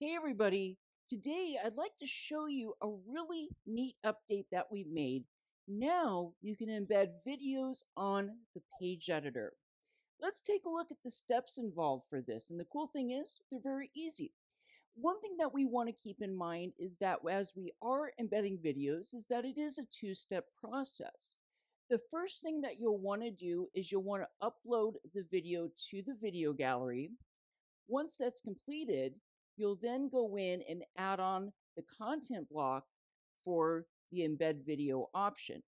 Hey everybody, today I'd like to show you a really neat update that we've made. Now you can embed videos on the page editor. Let's take a look at the steps involved for this. And the cool thing is, they're very easy. One thing that we want to keep in mind is that as we are embedding videos, is that it is a two-step process. The first thing that you'll want to do is you'll want to upload the video to the video gallery. Once that's completed, you'll then go in and add on the content block for the embed video option.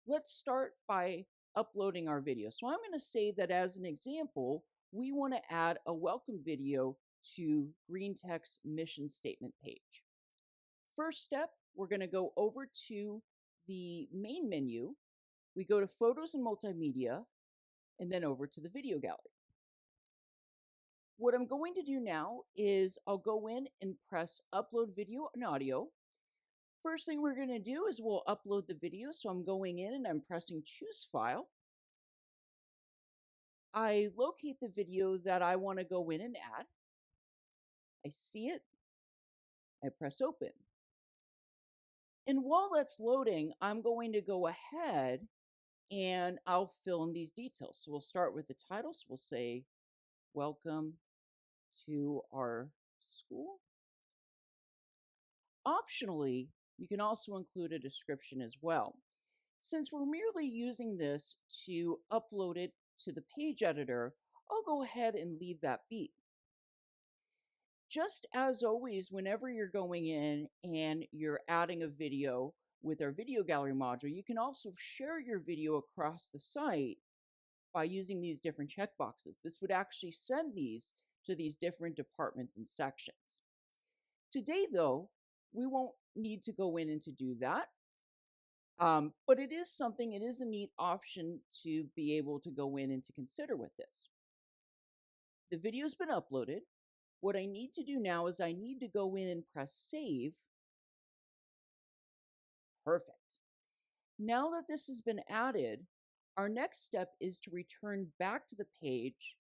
Let's start by uploading our video. So I'm going to say that as an example, we want to add a welcome video to Green Tech's mission statement page. First step, we're going to go over to the main menu. We go to Photos and Multimedia, and then over to the video gallery. What I'm going to do now is I'll go in and press upload video and audio. First thing we're going to do is we'll upload the video. So I'm going in and I'm pressing choose file. I locate the video that I want to go in and add. I see it. I press open. And while that's loading, I'm going to go ahead and I'll fill in these details. So we'll start with the title. So we'll say, welcome to our school. Optionally, you can also include a description as well. Since we're merely using this to upload it to the page editor, I'll go ahead and leave that be. Just as always, whenever you're going in and you're adding a video with our video gallery module, you can also share your video across the site by using these different checkboxes. This would actually send these to these different departments and sections. Today, though, we won't need to go in and to do that. But it is a neat option to be able to go in and to consider with this. The video's been uploaded. What I need to do now is I need to go in and press save. Perfect. Now that this has been added, our next step is to return back to the page,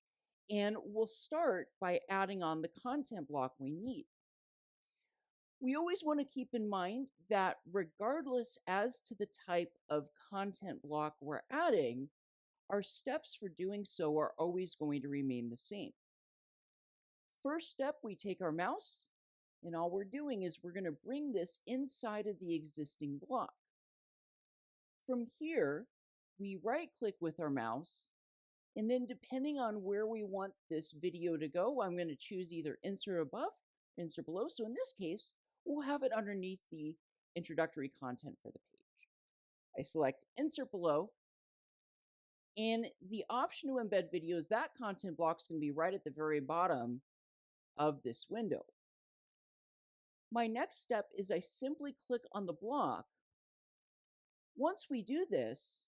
and we'll start by adding on the content block we need. We always want to keep in mind that regardless as to the type of content block we're adding, our steps for doing so are always going to remain the same. First step, we take our mouse, and all we're doing is we're going to bring this inside of the existing block. From here, we right-click with our mouse, and then depending on where we want this video to go, I'm going to choose either insert above, insert below. So in this case, we'll have it underneath the introductory content for the page. I select insert below, and the option to embed videos, that content block is going to be right at the very bottom of this window. My next step is I simply click on the block. Once we do this,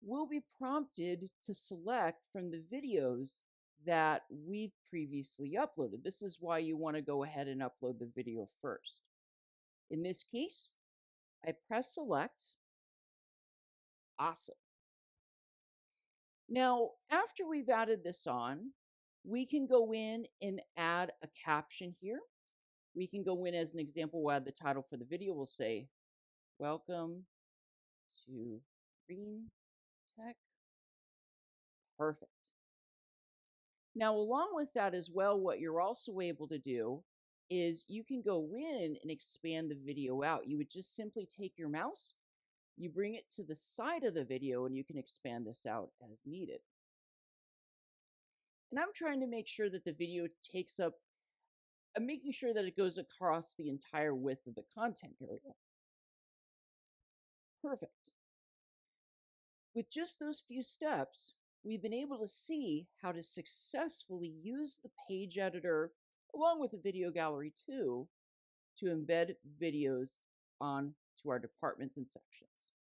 we'll be prompted to select from the videos that we've previously uploaded. This is why you want to go ahead and upload the video first. In this case, I press select. Awesome. Now, after we've added this on, we can go in and add a caption here. We can go in as an example, we'll add the title for the video. We'll say, welcome to Green Tech. Perfect. Now, along with that as well, what you're also able to do is you can go in and expand the video out. You would just simply take your mouse, you bring it to the side of the video, and you can expand this out as needed. And I'm trying to make sure that the video takes up, I'm making sure that it goes across the entire width of the content area. Perfect. With just those few steps, we've been able to see how to successfully use the page editor along with the video gallery too to embed videos onto our departments and sections.